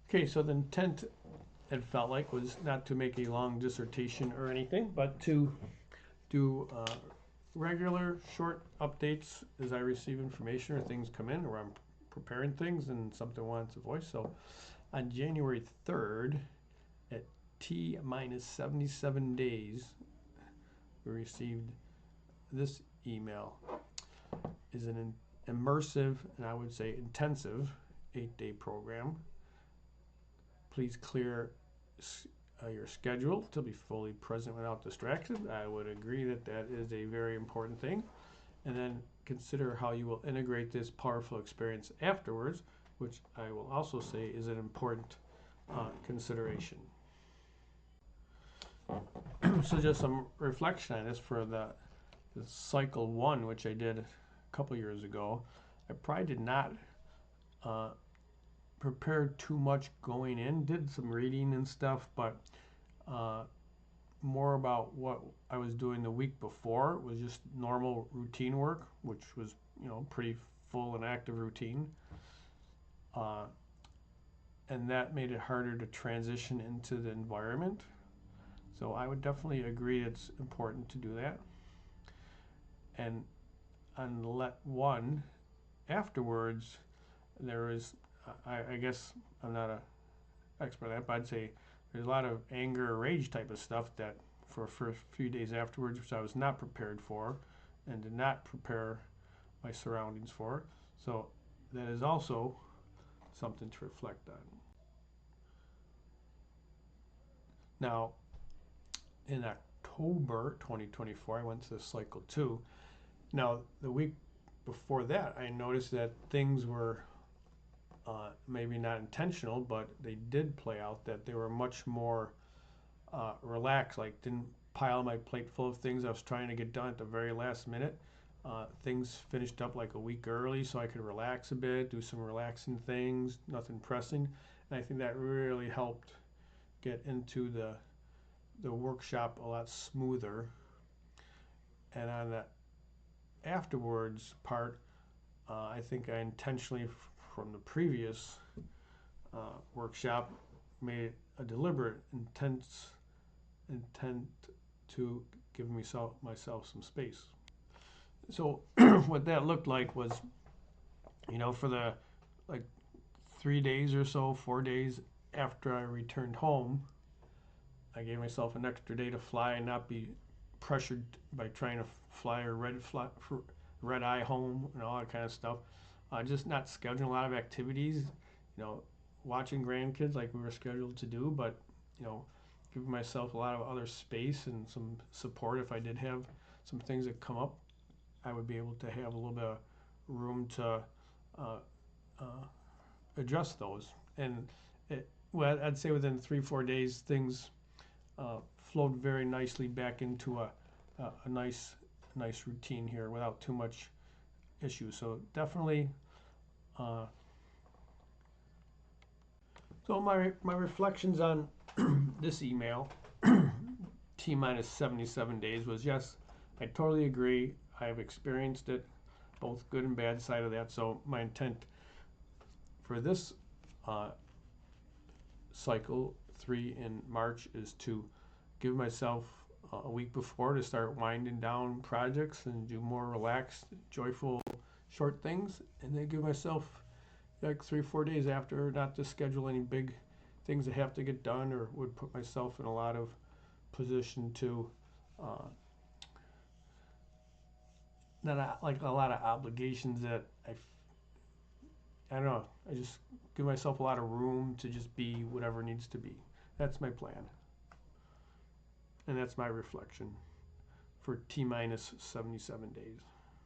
Okay, so the intent, it felt like, was not to make a long dissertation or anything, but to do regular short updates as I receive information or things come in, or I'm preparing things and something wants a voice. So on January 3rd at T-77 days, we received this email. Is an immersive, and I would say intensive, 8-day program. Please clear your schedule to be fully present without distraction. I would agree that that is a very important thing. And then consider how you will integrate this powerful experience afterwards, which I will also say is an important consideration. So just some reflection on this for the cycle 1, which I did a couple years ago. I probably did not prepare too much going in, did some reading and stuff, but more about what I was doing the week before was just normal routine work, which was, you know, pretty full and active routine. And that made it harder to transition into the environment. So I would definitely agree it's important to do that. And on LET1, afterwards, there is, I guess I'm not an expert at that, but I'd say there's a lot of anger or rage type of stuff that for a few days afterwards, which I was not prepared for and did not prepare my surroundings for. So that is also something to reflect on. Now, in October 2024, I went to cycle 2. Now, the week before that, I noticed that things were maybe not intentional, but they did play out, that they were much more relaxed, like didn't pile my plate full of things I was trying to get done at the very last minute. Things finished up like a week early so I could relax a bit, do some relaxing things, nothing pressing. And I think that really helped get into the workshop a lot smoother. And on the afterwards part, I think I intentionally, from the previous workshop, made a deliberate intent to give myself some space. So what that looked like was, you know, for the like 3 days or so, 4 days after I returned home, I gave myself an extra day to fly and not be pressured by trying to fly or red eye home and all that kind of stuff. Just not scheduling a lot of activities, you know, watching grandkids like we were scheduled to do, but, you know, giving myself a lot of other space and some support. If I did have some things that come up, I would be able to have a little bit of room to adjust those. And well, I'd say within 3-4 days, things flowed very nicely back into a nice routine here without too much issue. So definitely. So my reflections on this email, T-77 days, was yes, I totally agree. I have experienced it, both good and bad side of that. So my intent for this cycle 3 in March is to give myself a week before to start winding down projects and do more relaxed, joyful, short things, and then give myself like 3-4 days after not to schedule any big things that have to get done or would put myself in a lot of position to not like a lot of obligations that I don't know. I just give myself a lot of room to just be whatever needs to be. That's my plan. And that's my reflection for T-77 days.